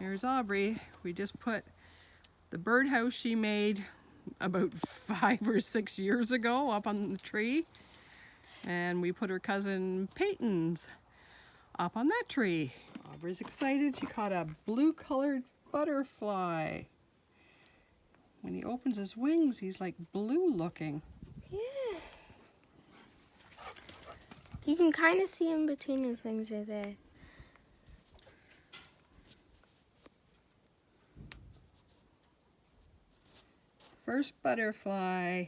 There's Aubrey. We just put the birdhouse she made about 5 or 6 years ago up on the tree. And we put her cousin Peyton's up on that tree. Aubrey's excited. She caught a blue colored butterfly. When he opens his wings, he's like blue looking. Yeah. You can kind of see him between his wings right there. First butterfly.